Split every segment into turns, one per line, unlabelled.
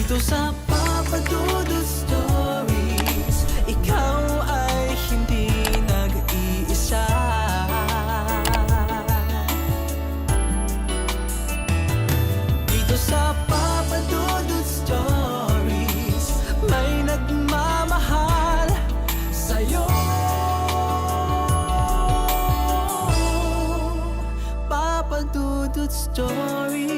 Dito sa Papa Dudut Stories, ikaw ay hindi nag-iisa. Dito sa Papa Dudut Stories, may nagmamahal sa'yo. Papa Dudut Stories,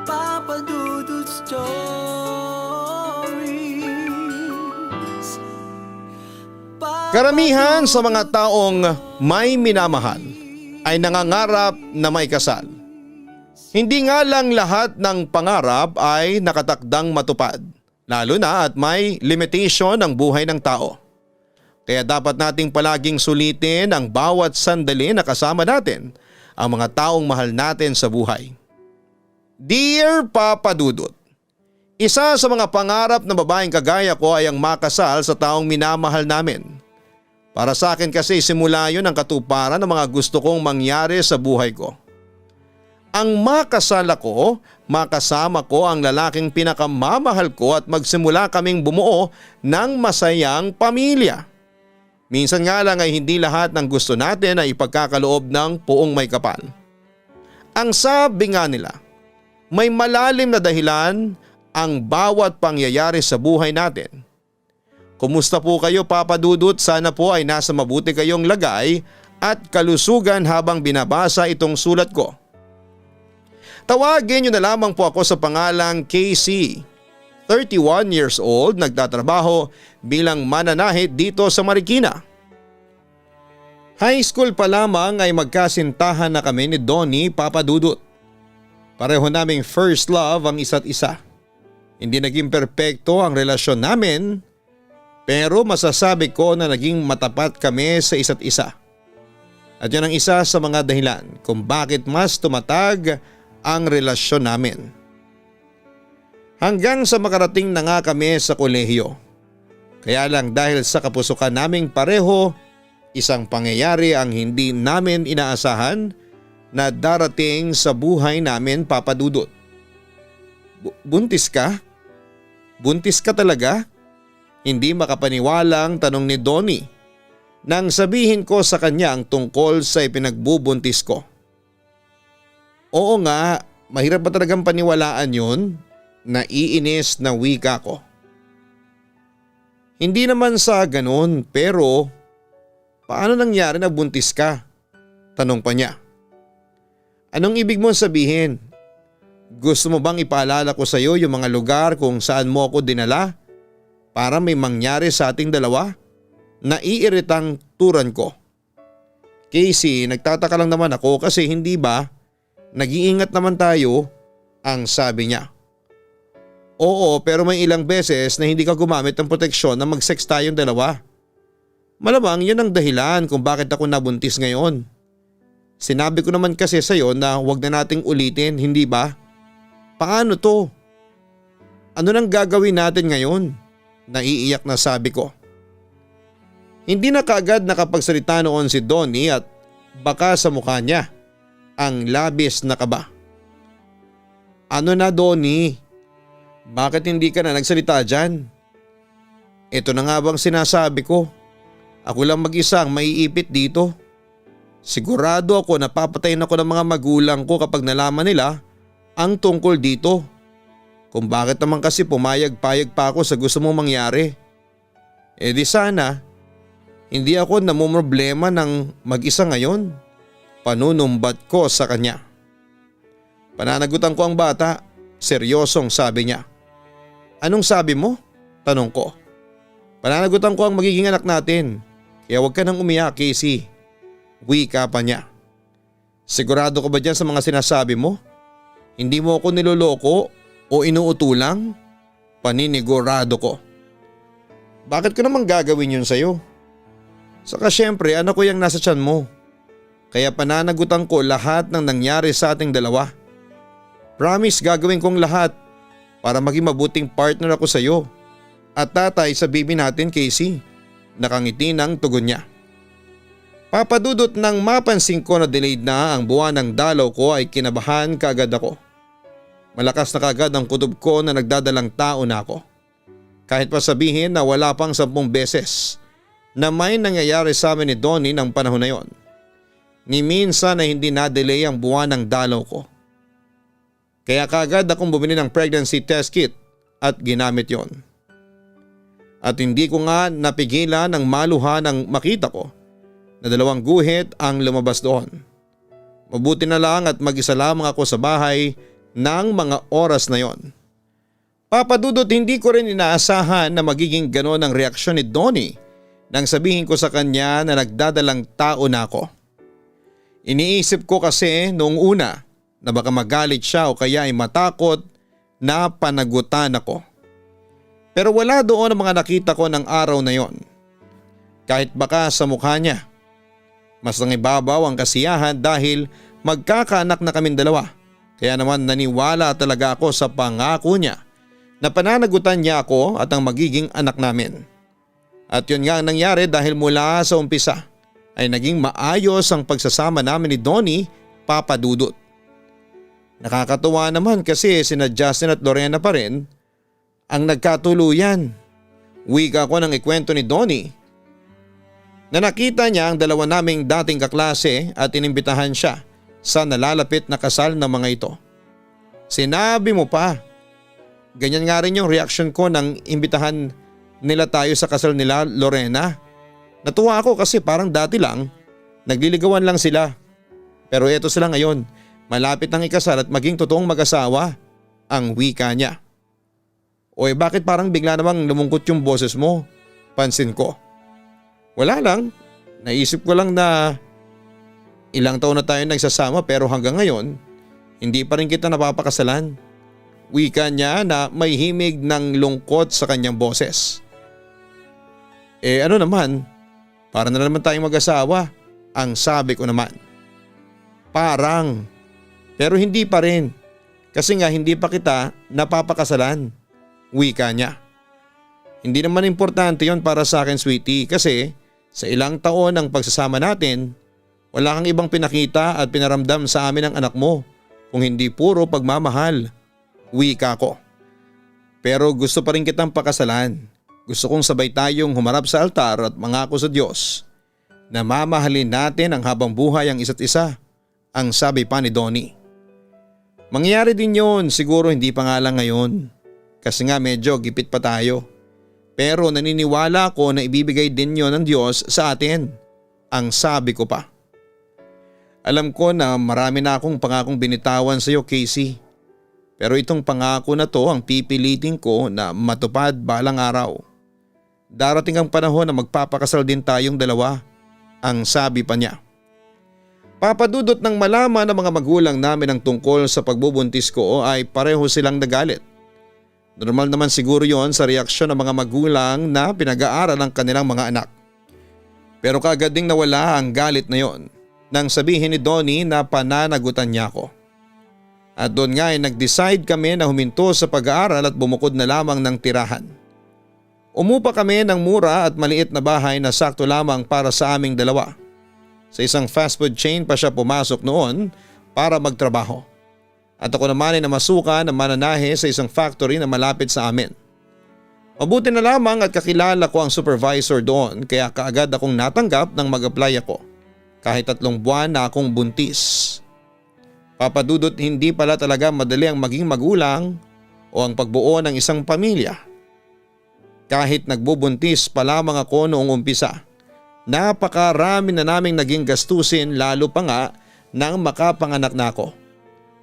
Papa Dudut Stories.
Karamihan sa mga taong may minamahal ay nangangarap na may kasal. Hindi nga lang lahat ng pangarap ay nakatakdang matupad, lalo na at may limitation ang buhay ng tao. Kaya dapat nating palaging sulitin ang bawat sandali na kasama natin ang mga taong mahal natin sa buhay. Dear Papa Dudut, isa sa mga pangarap ng babaeng kagaya ko ay ang makasal sa taong minamahal namin. Para sa akin kasi simula yun ang katuparan ng mga gusto kong mangyari sa buhay ko. Ang makasal ako, makasama ko ang lalaking pinakamamahal ko at magsimula kaming bumuo ng masayang pamilya. Minsan nga lang ay hindi lahat ng gusto natin ay ipagkakaloob ng puong may kapal. Ang sabi nga nila, may malalim na dahilan ang bawat pangyayari sa buhay natin. Kumusta po kayo Papa Dudut? Sana po ay nasa mabuti kayong lagay at kalusugan habang binabasa itong sulat ko. Tawagin niyo na lamang po ako sa pangalang Casey. 31 years old, nagtatrabaho bilang mananahit dito sa Marikina. High school pa lamang ay magkasintahan na kami ni Donnie, Papa Dudut. Pareho naming first love ang isa't isa. Hindi naging perpekto ang relasyon namin, pero masasabi ko na naging matapat kami sa isa't isa. At yun ang isa sa mga dahilan kung bakit mas tumatag ang relasyon namin. Hanggang sa makarating na nga kami sa kolehiyo. Kaya lang dahil sa kapusukan naming pareho, isang pangyayari ang hindi namin inaasahan na darating sa buhay namin Papa Dudut. Buntis ka? Buntis ka talaga? Hindi makapaniwalang tanong ni Donnie nang sabihin ko sa kanya ang tungkol sa ipinagbubuntis ko. Oo nga, mahirap ba talagang paniwalaan yun? Naiinis na wika ko. Hindi naman sa ganun, pero paano nangyari na buntis ka? Tanong pa niya. Anong ibig mong sabihin? Gusto mo bang ipaalala ko sa iyo yung mga lugar kung saan mo ako dinala para may mangyari sa ating dalawa? Naiiritang turan ko. Casey, nagtataka lang naman ako kasi hindi ba nag-iingat naman tayo, ang sabi niya. Oo, pero may ilang beses na hindi ka gumamit ng proteksyon na mag-sex tayong dalawa. Malamang yun ang dahilan kung bakit ako nabuntis ngayon. Sinabi ko naman kasi sa'yo na huwag na nating ulitin, hindi ba? Paano to? Ano nang gagawin natin ngayon? Naiiyak na sabi ko. Hindi na kaagad nakapagsalita noon si Donnie at baka sa mukha niya ang labis na kaba. Ano na Donnie? Bakit hindi ka na nagsalita dyan? Ito na nga bang sinasabi ko? Ako lang mag-isa ang maiipit dito. Sigurado ako na papatayin ako ng mga magulang ko kapag nalaman nila ang tungkol dito. Kung bakit naman kasi pumayag-payag pa ako sa gusto mong mangyari. Eh di sana, hindi ako namumroblema ng mag-isa ngayon. Panunumbat ko sa kanya. Pananagutan ko ang bata, seryosong sabi niya. Anong sabi mo? Tanong ko. Pananagutan ko ang magiging anak natin. Kaya huwag ka nang umiyak, Casey. Wika pa niya. Sigurado ka ba dyan sa mga sinasabi mo? Hindi mo ako niloloko o inuutulang? Paninigurado ko. Bakit ko naman gagawin yun sa'yo? Saka syempre anak ko yung nasa tiyan mo. Kaya pananagutan ko lahat ng nangyari sa ating dalawa. Promise gagawin kong lahat para maging mabuting partner ako sa iyo. At tatay sa baby natin, Casey. Nakangiti ng tugon niya. Papadudot nang mapansin ko na delayed na ang buwan ng dalaw ko ay kinabahan kaagad ako. Malakas na kagad ang kutob ko na nagdadalang tao na ako. Kahit pa sabihin na wala pang 10 beses na may nangyayari sa amin ni Donnie ng panahon na yon. Ni minsan na hindi na-delay ang buwan ng dalaw ko. Kaya kagad akong bumili ng pregnancy test kit at ginamit yon. At hindi ko nga napigilan ng maluha nang makita ko na 2 guhit ang lumabas doon. Mabuti na lang at mag-isa lamang ako sa bahay ng mga oras na yon. Papadudot, hindi ko rin inaasahan na magiging ganon ang reaksyon ni Donnie nang sabihin ko sa kanya na nagdadalang tao na ako. Iniisip ko kasi noong una na baka magalit siya o kaya ay matakot na panagutan ako. Pero wala doon ang mga nakita ko ng araw na yon. Kahit baka sa mukha niya. Mas nangibabaw ang kasiyahan dahil magkakaanak na kaming 2. Kaya naman naniwala talaga ako sa pangako niya na pananagutan niya ako at ang magiging anak namin. At yun nga ang nangyari dahil mula sa umpisa ay naging maayos ang pagsasama namin ni Donnie, Papa Dudut. Nakakatuwa naman kasi sina Justin at Lorena pa rin ang nagkatuluyan. Wika ko ng ikwento ni Donnie na nakita niya ang 2 naming dating kaklase at inimbitahan siya sa nalalapit na kasal ng mga ito. Sinabi mo pa. Ganyan nga rin yung reaction ko nang imbitahan nila tayo sa kasal nila, Lorena. Natuwa ako kasi parang dati lang, nagliligawan lang sila. Pero eto sila ngayon, malapit nang ikasal at maging totoong mag-asawa, ang wika niya. Oy, bakit parang bigla namang lumungkot yung boses mo? Pansin ko. Wala lang, naisip ko lang na ilang taon na tayo nagsasama pero hanggang ngayon, hindi pa rin kita napapakasalan. Wika niya na may himig ng lungkot sa kanyang boses. Ano naman, para na naman tayong mag-asawa, ang sabi ko naman. Parang, pero hindi pa rin. Kasi nga hindi pa kita napapakasalan. Wika niya. Hindi naman importante yon para sa akin, sweetie, kasi sa ilang taon ng pagsasama natin, wala kang ibang pinakita at pinaramdam sa amin ang anak mo kung hindi puro pagmamahal. Wika ko. Pero gusto pa rin kitang pakasalan. Gusto kong sabay tayong humarap sa altar at mangako sa Diyos na mamahalin natin ang habang buhay ang isa't isa, ang sabi pa ni Donnie. Mangyayari din yun, siguro hindi pa nga lang ngayon. Kasi nga medyo gipit pa tayo. Pero naniniwala ko na ibibigay din yon ng Diyos sa atin, ang sabi ko pa. Alam ko na marami na akong pangakong binitawan sa iyo, Casey. Pero itong pangako na to ang pipilitin ko na matupad balang araw. Darating ang panahon na magpapakasal din tayong 2, ang sabi pa niya. Papadudot ng malaman ng mga magulang namin ang tungkol sa pagbubuntis ko ay pareho silang nagalit. Normal naman siguro yon sa reaksyon ng mga magulang na pinag-aaral ang kanilang mga anak. Pero kaagad ding nawala ang galit na yon nang sabihin ni Donnie na pananagutan niya ako. At doon nga ay nag-decide kami na huminto sa pag-aaral at bumukod na lamang ng tirahan. Umupa kami ng mura at maliit na bahay na sakto lamang para sa aming 2. Sa isang fast food chain pa siya pumasok noon para magtrabaho. At ako naman ay namasuka na mananahe sa isang factory na malapit sa amin. Mabuti na lamang at kakilala ko ang supervisor doon kaya kaagad akong natanggap nang mag-apply ako. Kahit 3 buwan na akong buntis. Papadudot, hindi pala talaga madali ang maging magulang o ang pagbuo ng isang pamilya. Kahit nagbubuntis pa lamang ako noong umpisa, napakarami na naming naging gastusin lalo pa nga nang makapanganak na ako.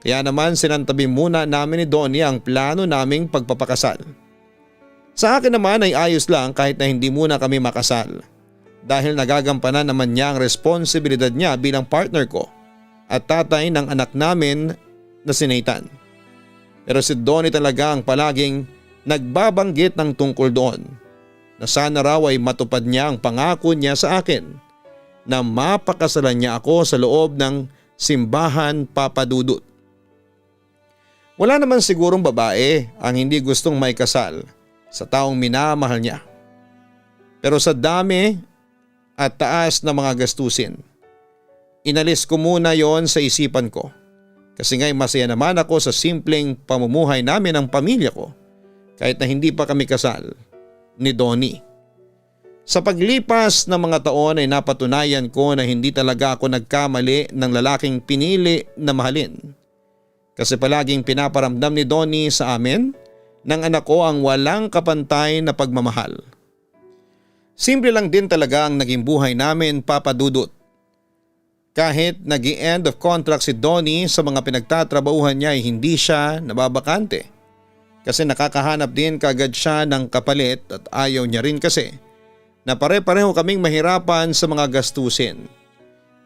Kaya naman sinantabi muna namin ni Donnie ang plano naming pagpapakasal. Sa akin naman ay ayos lang kahit na hindi muna kami makasal. Dahil nagagampanan naman niya ang responsibilidad niya bilang partner ko at tatay ng anak namin na si Nathan. Pero si Donnie talaga ang palaging nagbabanggit ng tungkol doon na sana raw ay matupad niya ang pangako niya sa akin na mapakasalan niya ako sa loob ng simbahan, Papa Dudut. Wala naman sigurong babae ang hindi gustong may kasal sa taong minamahal niya. Pero sa dami at taas na mga gastusin, inalis ko muna yon sa isipan ko Kasi nga'y masaya naman ako sa simpleng pamumuhay namin ng pamilya ko kahit na hindi pa kami kasal ni Donnie. Sa paglipas ng mga taon ay napatunayan ko na hindi talaga ako nagkamali ng lalaking pinili na mahalin. Kasi palaging pinaparamdam ni Donnie sa amin ng anak ko ang walang kapantay na pagmamahal. Simple lang din talaga ang naging buhay namin, Papa Dudut. Kahit nag-i-end of contract si Donnie sa mga pinagtatrabahuhan niya ay hindi siya nababakante. Kasi nakakahanap din kagad siya ng kapalit at ayaw niya rin kasi na pare-pareho kaming mahirapan sa mga gastusin.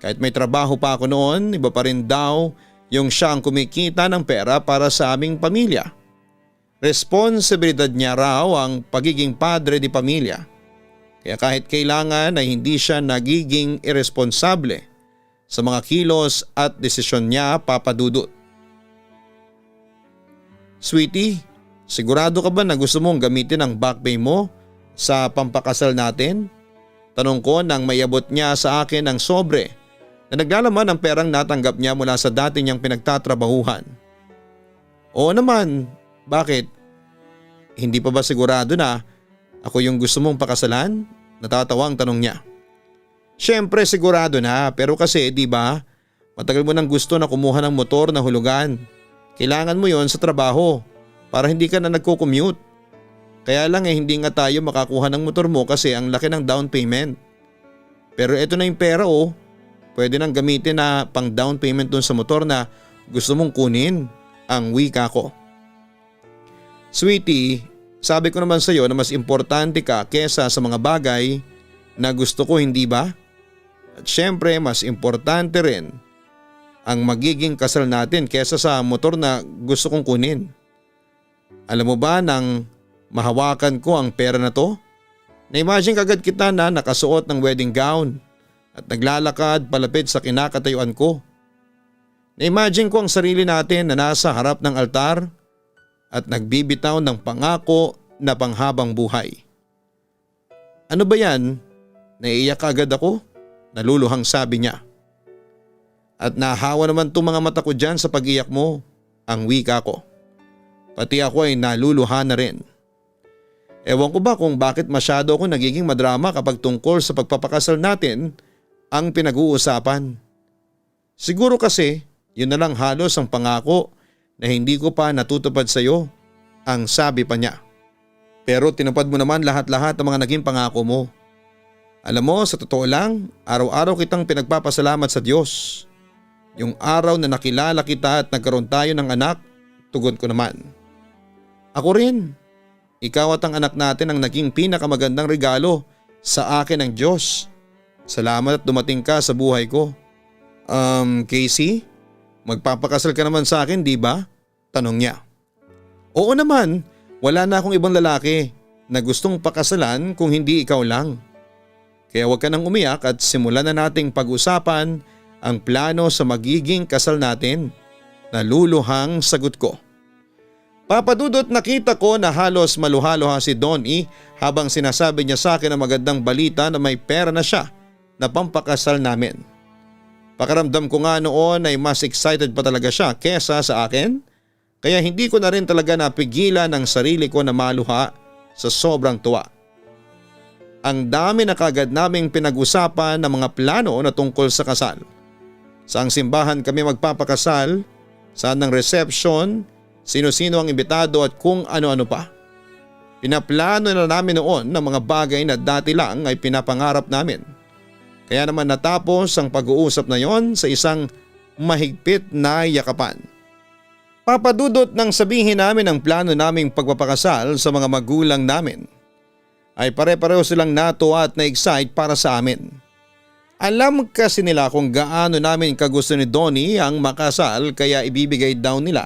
Kahit may trabaho pa ako noon, iba pa rin daw yung siya ang kumikita ng pera para sa aming pamilya. Responsibilidad niya raw ang pagiging padre di pamilya. Kaya kahit kailangan ay hindi siya nagiging irresponsable sa mga kilos at desisyon niya, Papa Dudut. Sweetie, sigurado ka ba na gusto mong gamitin ang back pay mo sa pampakasal natin? Tanong ko nang mayabot niya sa akin ang sobre na naglalaman ng perang natanggap niya mula sa dati niyang pinagtatrabahuhan. Oo naman, bakit? Hindi pa ba sigurado na ako yung gusto mong pakasalan? Natatawa ang tanong niya. Siyempre sigurado na, pero kasi di ba matagal mo nang gusto na kumuha ng motor na hulugan. Kailangan mo yon sa trabaho para hindi ka na nagko-commute. Kaya lang hindi nga tayo makakuha ng motor mo kasi ang laki ng down payment. Pero eto na yung pera pwede nang gamitin na pang down payment dun sa motor na gusto mong kunin, ang wika ko. Sweetie, sabi ko naman sa iyo na mas importante ka kesa sa mga bagay na gusto ko, hindi ba? At syempre mas importante rin ang magiging kasal natin kesa sa motor na gusto kong kunin. Alam mo ba nang mahawakan ko ang pera na to? Na-imagine kagad kita na nakasuot ng wedding gown at naglalakad palapit sa kinakatayuan ko. Na-imagine ko ang sarili natin na nasa harap ng altar at nagbibitaw ng pangako na panghabang buhay. Ano ba yan? Naiiyak agad ako? Naluluhang sabi niya. At nahawa naman itong mga mata ko dyan sa pag-iyak mo, ang wika ko. Pati ako ay naluluha na rin. Ewan ko ba kung bakit masyado ako nagiging madrama kapag tungkol sa pagpapakasal natin ang pinag-uusapan. Siguro kasi yun na lang halos ang pangako na hindi ko pa natutupad sa iyo, ang sabi pa niya. Pero tinupad mo naman lahat-lahat ng mga naging pangako mo. Alam mo, sa totoo lang, araw-araw kitang pinagpapasalamat sa Diyos. Yung araw na nakilala kita at nagkaroon tayo ng anak, tugon ko naman. Ako rin. Ikaw at ang anak natin ang naging pinakamagandang regalo sa akin ng Diyos. Salamat at dumating ka sa buhay ko. Casey, magpapakasal ka naman sa akin, di ba? Tanong niya. Oo naman, wala na akong ibang lalaki na gustong pakasalan kung hindi ikaw lang. Kaya huwag ka nang umiyak at simulan na nating pag-usapan ang plano sa magiging kasal natin. Naluluhang sagot ko. Papadudot, nakita ko na halos maluha-luha si Donnie habang sinasabi niya sa akin ang magandang balita na may pera na siya na pampakasal namin. Pakaramdam ko nga noon ay mas excited pa talaga siya kesa sa akin, kaya hindi ko na rin talaga napigilan ang sarili ko na maluha sa sobrang tuwa. Ang dami na kagad naming pinag-usapan ng mga plano na tungkol sa kasal. Saang simbahan kami magpapakasal, saan ang reception, sino-sino ang imbitado at kung ano-ano pa. Pinaplano na namin noon ng mga bagay na dati lang ay pinapangarap namin. Kaya naman natapos ang pag-uusap na yon sa isang mahigpit na yakapan. Papadudot nang sabihin namin ang plano naming pagpapakasal sa mga magulang namin, ay pare-pareho silang natuwa at na-excite para sa amin. Alam kasi nila kung gaano namin kagusto ni Donnie ang makasal kaya ibibigay daw nila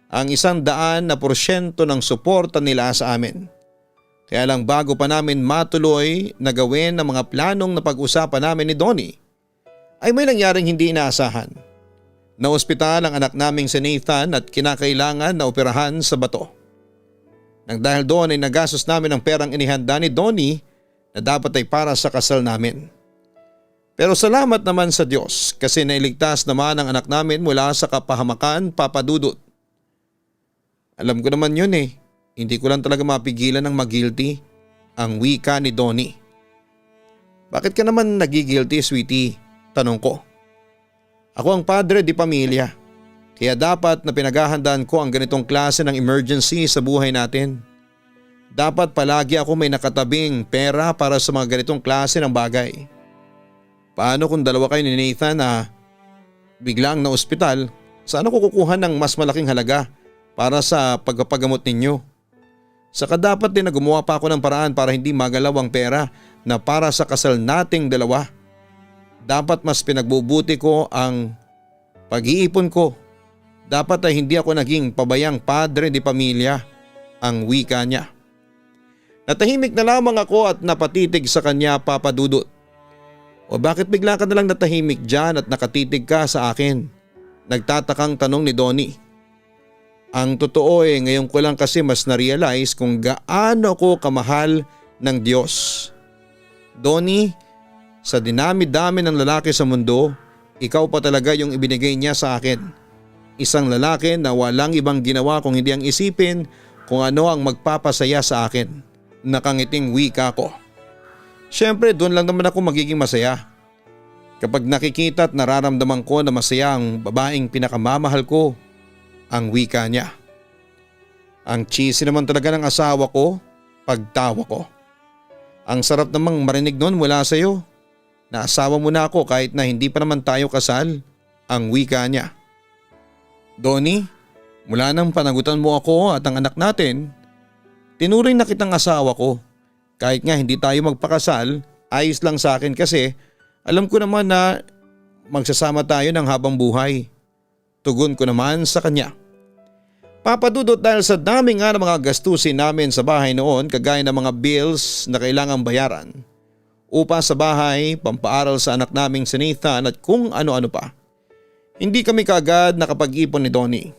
ang 100% ng suporta nila sa amin. Kaya lang bago pa namin matuloy na gawin ang mga planong na pag-usapan namin ni Donnie, ay may nangyaring hindi inaasahan. Na-ospital ang anak naming si Nathan at kinakailangan na operahan sa bato. Nang dahil doon ay nagastos namin ang perang inihanda ni Donnie na dapat ay para sa kasal namin. Pero salamat naman sa Diyos kasi nailigtas naman ang anak namin mula sa kapahamakan, Papa Dudut. Alam ko naman yun eh. Hindi ko lang talaga mapigilan ng mag-guilty ang wika ni Donnie. Bakit ka naman nagigilty, sweetie? Tanong ko. Ako ang padre di pamilya. Kaya dapat na pinaghahandaan ko ang ganitong klase ng emergency sa buhay natin. Dapat palagi ako may nakatabing pera para sa mga ganitong klase ng bagay. Paano kung dalawa kayo ni Nathan na biglang na ospital, saan ako kukuha ng mas malaking halaga para sa pagpapagamot ninyo? Saka dapat din na gumawa pa ako ng paraan para hindi magalaw ang pera na para sa kasal nating dalawa. Dapat mas pinagbubuti ko ang pag-iipon ko. Dapat ay hindi ako naging pabayang padre di pamilya, ang wika niya. Natahimik na lamang ako at napatitig sa kanya, Papa Dudut. O bakit bigla ka nalang natahimik dyan at nakatitig ka sa akin? Nagtatakang tanong ni Donnie. Ang totoo ngayon ko lang kasi mas na-realize kung gaano ko kamahal ng Diyos. Donnie, sa dinami-dami ng lalaki sa mundo, ikaw pa talaga yung ibinigay niya sa akin. Isang lalaki na walang ibang ginawa kung hindi ang isipin kung ano ang magpapasaya sa akin. Nakangiting wika ko. Siyempre doon lang naman ako magiging masaya. Kapag nakikita at nararamdaman ko na masaya ang babaeng pinakamamahal ko, ang wika niya. Ang cheesy naman talaga ng asawa ko, pagtawa ko. Ang sarap namang marinig noon mula sa iyo. Naasawa mo na ako kahit na hindi pa naman tayo kasal, ang wika niya. Donnie, mula nang panagutan mo ako at ang anak natin, tinuring na kitang asawa ko. Kahit nga hindi tayo magpakasal, ayos lang sa akin kasi alam ko naman na magsasama tayo ng habang buhay. Tugon ko naman sa kanya. Papa Dudut, dahil sa dami nga ng mga gastusin namin sa bahay noon kagaya ng mga bills na kailangang bayaran, upa sa bahay, pampaaral sa anak naming si Nathan at kung ano-ano pa, hindi kami kaagad nakapag-ipon ni Donnie.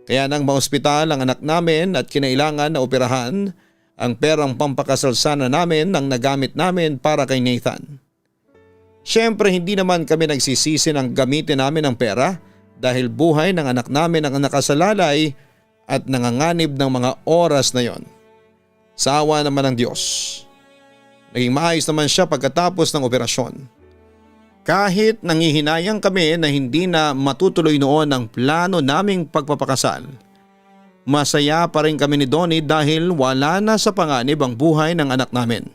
Kaya nang maospital ang anak namin at kinailangan na operahan, ang perang pampakasal sana namin ang nagamit namin para kay Nathan. Siyempre hindi naman kami nagsisisi ng gamitin namin ang pera dahil buhay ng anak namin ang nakasalalay at nanganganib ng mga oras na yon. Sa awa naman ng Diyos, naging maayos naman siya pagkatapos ng operasyon. Kahit nangihinayang kami na hindi na matutuloy noon ang plano naming pagpapakasal, masaya pa rin kami ni Donnie dahil wala na sa panganib ang buhay ng anak namin.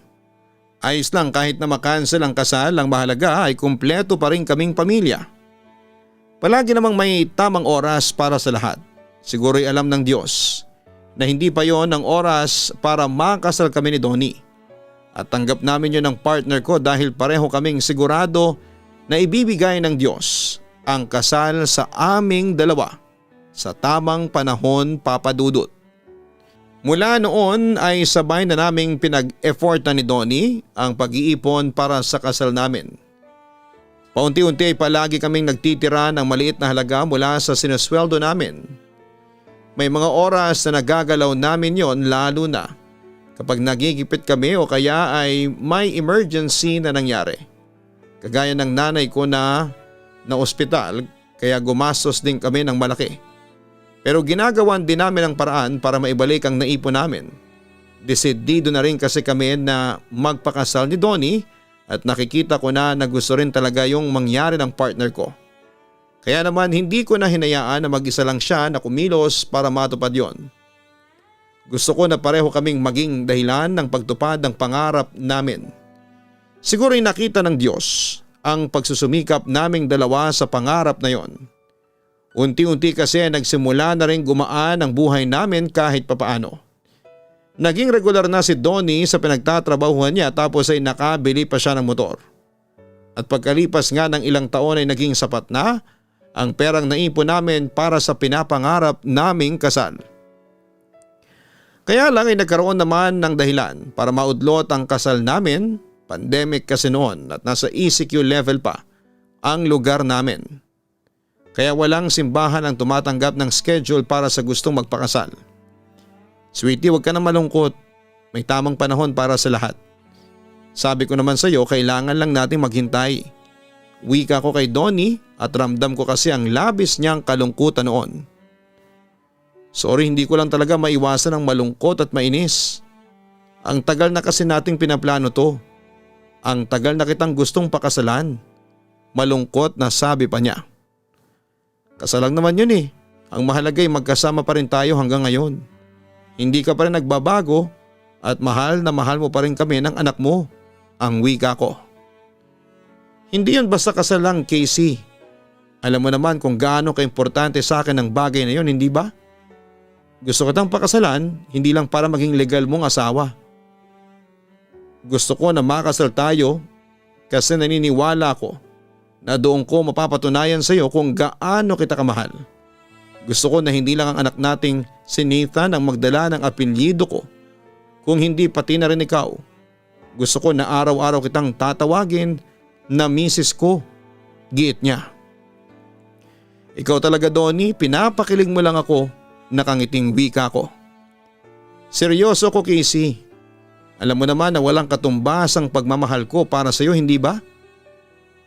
Ayos lang kahit na makancel ang kasal, ang mahalaga ay kumpleto pa rin kaming pamilya. Palagi namang may tamang oras para sa lahat. Siguro'y alam ng Diyos na hindi pa yon ang oras para makasal kami ni Donnie. At tanggap namin yon ng partner ko dahil pareho kaming sigurado na ibibigay ng Diyos ang kasal sa aming dalawa sa tamang panahon, Papa Dudut. Mula noon ay sabay na naming pinag-effortan ni Donnie ang pag-iipon para sa kasal namin. Paunti-unti ay palagi kaming nagtitira ng maliit na halaga mula sa sinusweldo namin. May mga oras na nagagalaw namin yon lalo na kapag nagigipit kami o kaya ay may emergency na nangyari. Kagaya ng nanay ko na ospital kaya gumastos din kami ng malaki. Pero ginagawan din namin ang paraan para maibalik ang naipon namin. Desidido na rin kasi kami na magpakasal ni Donnie at nakikita ko na gusto rin talaga yung mangyari ng partner ko. Kaya naman hindi ko na hinayaan na mag-isa lang siya na kumilos para matupad yon. Gusto ko na pareho kaming maging dahilan ng pagtupad ng pangarap namin. Siguro'y nakita ng Diyos ang pagsusumikap naming dalawa sa pangarap na yon. Unti-unti kasi nagsimula na rin gumaan ang buhay namin kahit papaano. Naging regular na si Donnie sa pinagtatrabahuhan niya tapos ay nakabili pa siya ng motor. At pagkalipas nga ng ilang taon ay naging sapat na ang perang naipon namin para sa pinapangarap naming kasal. Kaya lang ay nagkaroon naman ng dahilan para maudlot ang kasal namin, pandemic kasi noon at nasa ECQ level pa ang lugar namin. Kaya walang simbahan ang tumatanggap ng schedule para sa gustong magpakasal. Sweetie, huwag ka na malungkot. May tamang panahon para sa lahat. Sabi ko naman sa iyo, kailangan lang nating maghintay. Wika ko kay Donnie at ramdam ko kasi ang labis niyang kalungkutan noon. Sorry, hindi ko lang talaga maiwasan ang malungkot at mainis. Ang tagal na kasi nating pinaplano to. Ang tagal na kitang gustong pakasalan. Malungkot na sabi pa niya. Kasal lang naman yun eh. Ang mahalaga ay magkasama pa rin tayo hanggang ngayon. Hindi ka pa rin nagbabago at mahal na mahal mo pa rin kami ng anak mo. Ang wika ko. Hindi yun basta kasal lang, Casey. Alam mo naman kung gaano kaimportante sa akin ang bagay na yun, hindi ba? Gusto ko tang pakasalan, hindi lang para maging legal mong asawa. Gusto ko na makasal tayo kasi naniniwala ko na doon ko mapapatunayan sa iyo kung gaano kita kamahal. Gusto ko na hindi lang ang anak nating si Nathan ang magdala ng apelyido ko, kung hindi pati na rin ikaw. Gusto ko na araw-araw kitang tatawagin na misis ko, giit niya. Ikaw talaga, Donnie, pinapakilig mo lang ako, nakangiting wika ko. Seryoso ko, Casey. Alam mo naman na walang katumbas ang pagmamahal ko para sa iyo, hindi ba?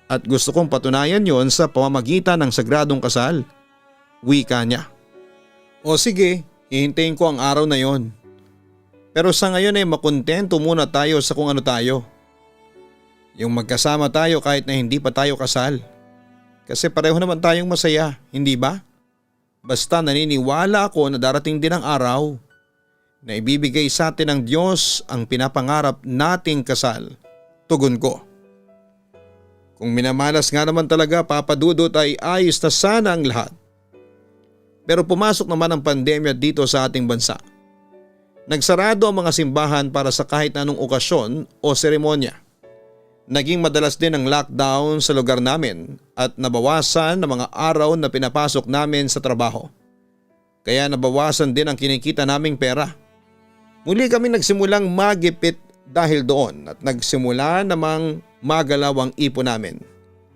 At gusto kong patunayan yon sa pamamagitan ng sagradong kasal. Wika niya. O sige, hihintayin ko ang araw na yon. Pero sa ngayon ay makontento muna tayo sa kung ano tayo. Yung magkasama tayo kahit na hindi pa tayo kasal. Kasi pareho naman tayong masaya, hindi ba? Basta naniniwala ako na darating din ang araw na ibibigay sa atin ng Diyos ang pinapangarap nating kasal. Tugon ko. Kung minamalas nga naman talaga, Papa Dudut, ay ayos na sana ang lahat. Pero pumasok naman ang pandemya dito sa ating bansa. Nagsarado ang mga simbahan para sa kahit anong okasyon o seremonya. Naging madalas din ang lockdown sa lugar namin at nabawasan ang mga araw na pinapasok namin sa trabaho. Kaya nabawasan din ang kinikita naming pera. Muli kami nagsimulang magipit dahil doon at nagsimula namang magalaw ang ipon namin.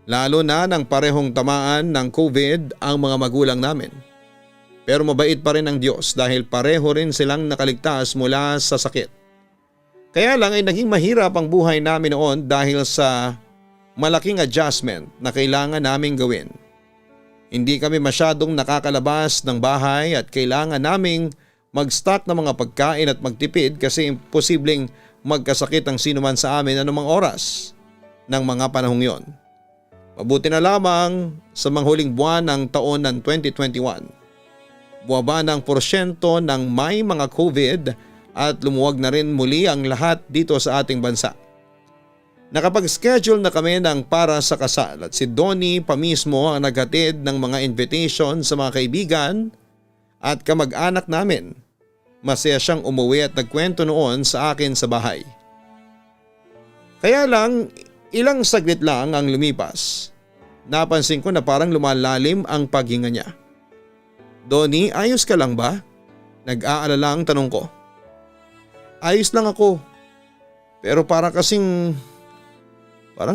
Lalo na nang parehong tamaan ng COVID ang mga magulang namin. Pero mabait pa rin ang Diyos dahil pareho rin silang nakaligtas mula sa sakit. Kaya lang ay naging mahirap ang buhay namin noon dahil sa malaking adjustment na kailangan naming gawin. Hindi kami masyadong nakakalabas ng bahay at kailangan naming mag-stock ng mga pagkain at magtipid kasi imposibleng magkasakit ang sinuman sa amin anumang oras ng mga panahong yon. Mabuti na lamang sa mga huling buwan ng taon ng 2021. Buwaba ng porsyento ng may mga COVID at lumuwag na rin muli ang lahat dito sa ating bansa. Nakapag-schedule na kami ng para sa kasal at si Donnie pa mismo ang naghatid ng mga invitation sa mga kaibigan at kamag-anak namin. Masaya siyang umuwi at nagkwento noon sa akin sa bahay. Kaya lang, ilang saglit lang ang lumipas. Napansin ko na parang lumalalim ang paghinga niya. Donnie, ayos ka lang ba? Nag-aalala ang tanong ko. Ayos lang ako. Pero parang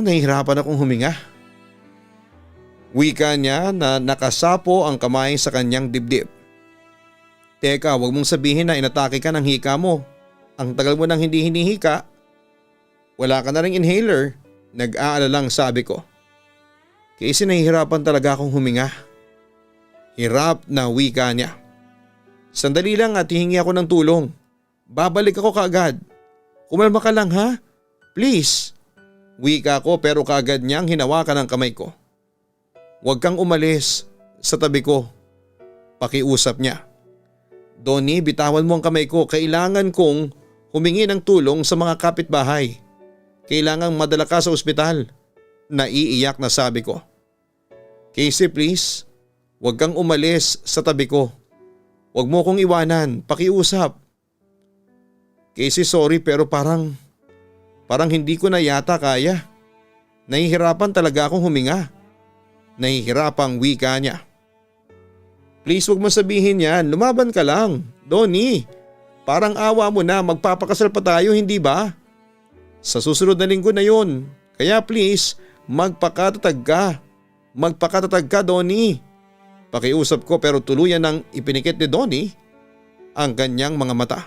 nahihirapan akong huminga. Wika niya na nakasapo ang kamay sa kanyang dibdib. Teka, wag mong sabihin na inatake ka ng hika mo. Ang tagal mo nang hindi hinihika. Wala ka na ring inhaler. Nag-aalalang sabi ko. Kasi nahihirapan talaga akong huminga. Hirap na wika niya. Sandali lang at hihingi ako ng tulong. Babalik ako kaagad. Kumalma ka lang ha? Please. Wika ko pero kaagad niyang hinawakan ang kamay ko. Huwag kang umalis sa tabi ko. Pakiusap niya. Donnie, bitawan mo ang kamay ko. Kailangan kong humingi ng tulong sa mga kapitbahay. Kailangang madala ka sa ospital. Naiiyak na sabi ko. Casey, please. Huwag kang umalis sa tabi ko. Huwag mo kong iwanan. Pakiusap. Casey, sorry pero parang hindi ko na yata kaya. Nahihirapan talaga akong huminga. Nahihirapang wika niya. Please wag mo sabihin yan, lumaban ka lang. Donnie, parang awa mo na, magpapakasal pa tayo, hindi ba? Sa susunod na linggo na yun. Kaya please, magpakatatag ka. Magpakatatag ka, Donnie. Pakiusap ko pero tuluyan nang ipinikit ni Donnie ang kanyang mga mata.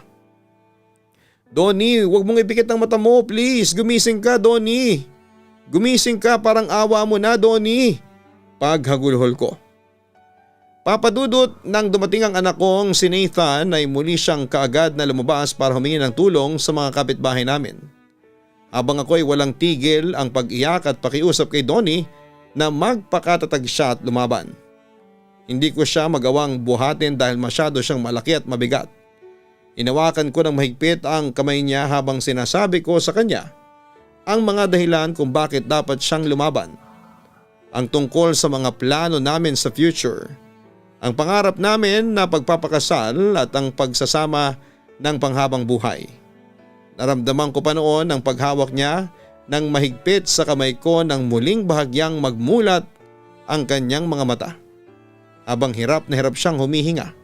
Donnie, huwag mong ipikit ang mata mo, please. Gumising ka, Donnie. Gumising ka, parang awa mo na, Donnie. Paghagulhol ko. Papadudot, nang dumating ang anak kong si Nathan ay muli siyang kaagad na lumabas para humingi ng tulong sa mga kapitbahay namin. Habang ako ay walang tigil ang pag-iyak at pakiusap kay Donnie na magpakatatag siya at lumaban. Hindi ko siya magawang buhatin dahil masyado siyang malaki at mabigat. Inawakan ko ng mahigpit ang kamay niya habang sinasabi ko sa kanya ang mga dahilan kung bakit dapat siyang lumaban. Ang tungkol sa mga plano namin sa future, ang pangarap namin na pagpapakasal at ang pagsasama ng panghabang buhay. Naramdaman ko pa noon ang paghawak niya ng mahigpit sa kamay ko nang muling bahagyang magmulat ang kanyang mga mata. Habang hirap na hirap siyang humihinga.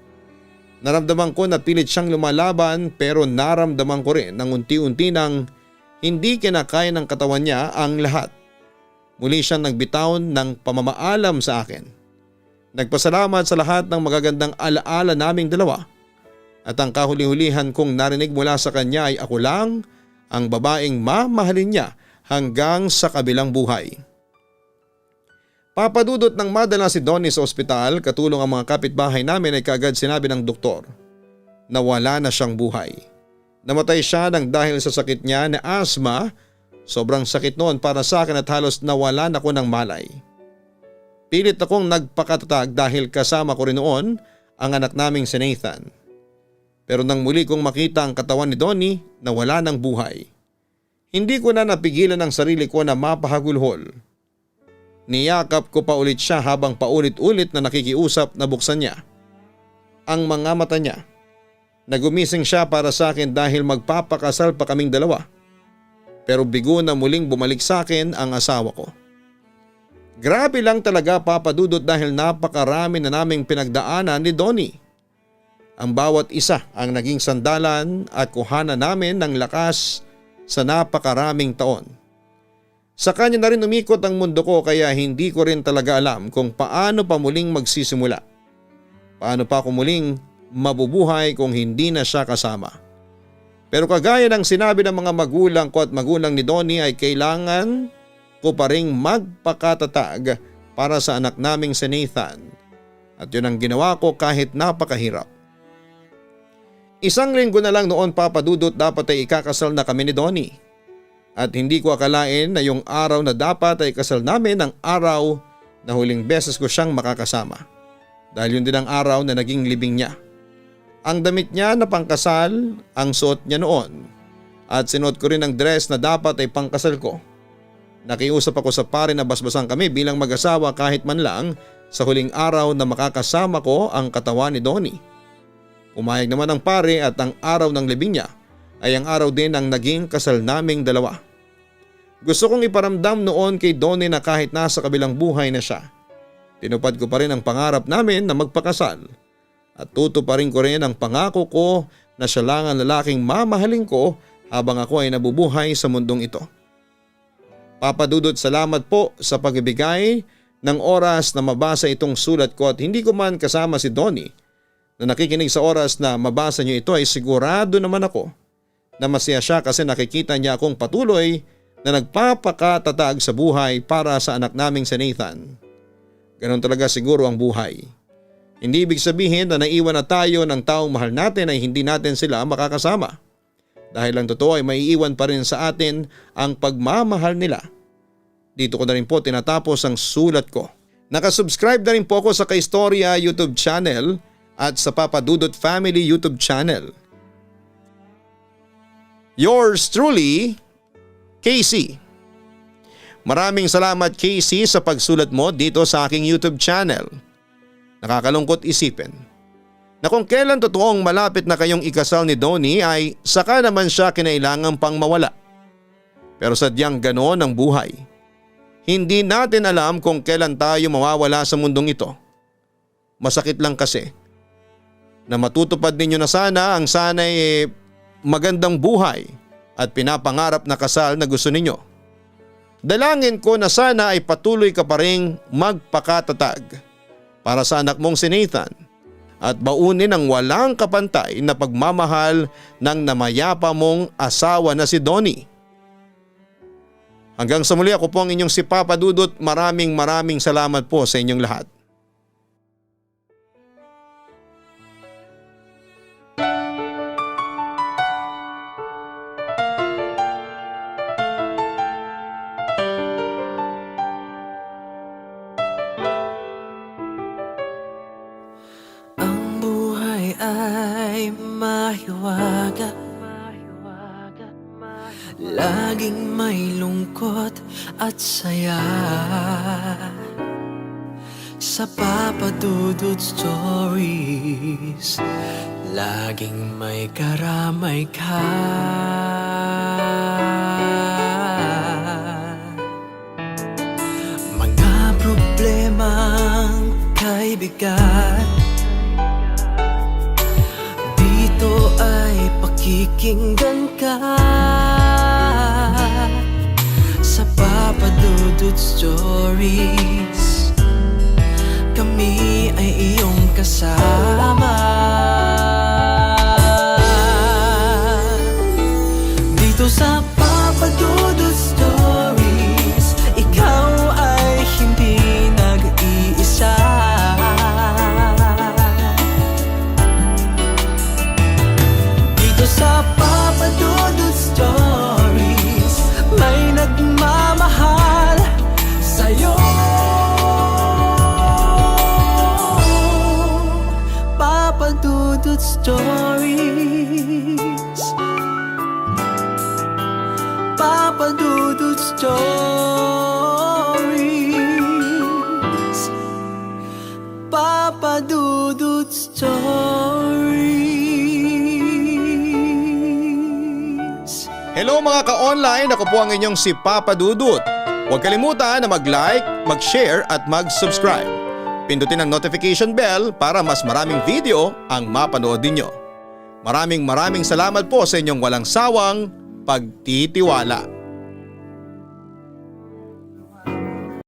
Naramdaman ko na pilit siyang lumalaban pero naramdaman ko rin ng unti-unti nang hindi kinakaya ng katawan niya ang lahat. Muli siyang nagbitaw ng pamamaalam sa akin. Nagpasalamat sa lahat ng magagandang alaala naming dalawa. At ang kahuli-hulihan kong narinig mula sa kanya ay ako lang ang babaeng mamahalin niya hanggang sa kabilang buhay. Papadudot ng madala si Donnie sa ospital, katulong ang mga kapitbahay namin ay kaagad sinabi ng doktor na wala na siyang buhay. Namatay siya nang dahil sa sakit niya na asthma. Sobrang sakit noon para sa akin at halos nawalan ako ng malay. Pilit akong nagpakatatag dahil kasama ko rin noon ang anak naming si Nathan. Pero nang muli kong makita ang katawan ni Donnie na wala ng buhay, hindi ko na napigilan ang sarili ko na mapahagulhol. Niyakap ko pa ulit siya habang paulit-ulit na nakikiusap na buksan niya ang mga mata niya. Nagumising siya para sa akin dahil magpapakasal pa kaming dalawa. Pero bigo na muling bumalik sa akin ang asawa ko. Grabe lang talaga, Papadudot, dahil napakarami na naming pinagdaanan ni Donnie. Ang bawat isa ang naging sandalan at kuhana namin ng lakas sa napakaraming taon. Sa kanya na rin umikot ang mundo ko kaya hindi ko rin talaga alam kung paano pa muling magsisimula. Paano pa ako muling mabubuhay kung hindi na siya kasama. Pero kagaya ng sinabi ng mga magulang ko at magulang ni Donnie ay kailangan ko pa ring magpakatatag para sa anak naming si Nathan. At yun ang ginawa ko kahit napakahirap. Isang linggo na lang noon, Papadudot, dapat ay ikakasal na kami ni Donnie. At hindi ko akalain na yung araw na dapat ay kasal namin ang araw na huling beses ko siyang makakasama. Dahil yun din ang araw na naging libing niya. Ang damit niya na pangkasal ang suot niya noon at sinuot ko rin ang dress na dapat ay pangkasal ko. Nakiusap ako sa pare na basbasan kami bilang mag-asawa kahit man lang sa huling araw na makakasama ko ang katawan ni Donnie. Umayag naman ang pare at ang araw ng libing niya ay ang araw din ng naging kasal naming dalawa. Gusto kong iparamdam noon kay Donnie na kahit nasa kabilang buhay na siya, tinupad ko pa rin ang pangarap namin na magpakasal. At tutuparin ko rin ang pangako ko na siya lang ang lalaking mamahalin ko habang ako ay nabubuhay sa mundong ito. Papadudot, salamat po sa pagbibigay ng oras na mabasa itong sulat ko at hindi ko man kasama si Donnie na nakikinig sa oras na mabasa niyo ito ay sigurado naman ako na masaya siya kasi nakikita niya akong patuloy na nagpapakatatag sa buhay para sa anak naming si Nathan. Ganon talaga siguro ang buhay. Hindi ibig sabihin na naiwan na tayo ng taong mahal natin ay hindi natin sila makakasama. Dahil ang totoo ay maiiwan pa rin sa atin ang pagmamahal nila. Dito ko na rin po tinatapos ang sulat ko. Nakasubscribe na rin po ako sa Kaistorya YouTube channel at sa Papadudot Family YouTube channel. Yours truly, Casey. Maraming salamat, Casey, sa pagsulat mo dito sa aking YouTube channel. Nakakalungkot isipin na kung kailan totoong malapit na kayong ikasal ni Donnie ay saka naman siya kinailangan pang mawala. Pero sadyang ganoon ang buhay. Hindi natin alam kung kailan tayo mawawala sa mundong ito. Masakit lang kasi na matutupad ninyo na sana ang sana'y magandang buhay at pinapangarap na kasal na gusto ninyo. Dalangin ko na sana ay patuloy ka pa ring magpakatatag para sa anak mong si Nathan at baunin ang walang kapantay na pagmamahal ng namayapa mong asawa na si Donnie. Hanggang sa muli, ako po ang inyong si Papa Dudut. Maraming salamat po sa inyong lahat.
Ang buhay ay mahiwaga, laging may lungkot at saya. Sa Papa Dudut Stories, laging may karamay ka. Mga problemang kaibigan, dito ay pakikinggan ka. Sa Papa Dudut Stories, kami ay iyong kasama. Dito sa Papa Dudut Stories, ikaw ay hindi nag-iisa. Dito sa Papa Dudut Stories, may nagmamahal sa'yo. Papa Dudut Stories, Papa Dudut Stories, Papa Dudut Stories.
Hello mga ka-online, ako po ang inyong si Papa Dudut. Huwag kalimutan na mag-like, mag-share at mag-subscribe. Pindutin ang notification bell para mas maraming video ang mapanood ninyo. Maraming salamat po sa inyong walang sawang pagtitiwala.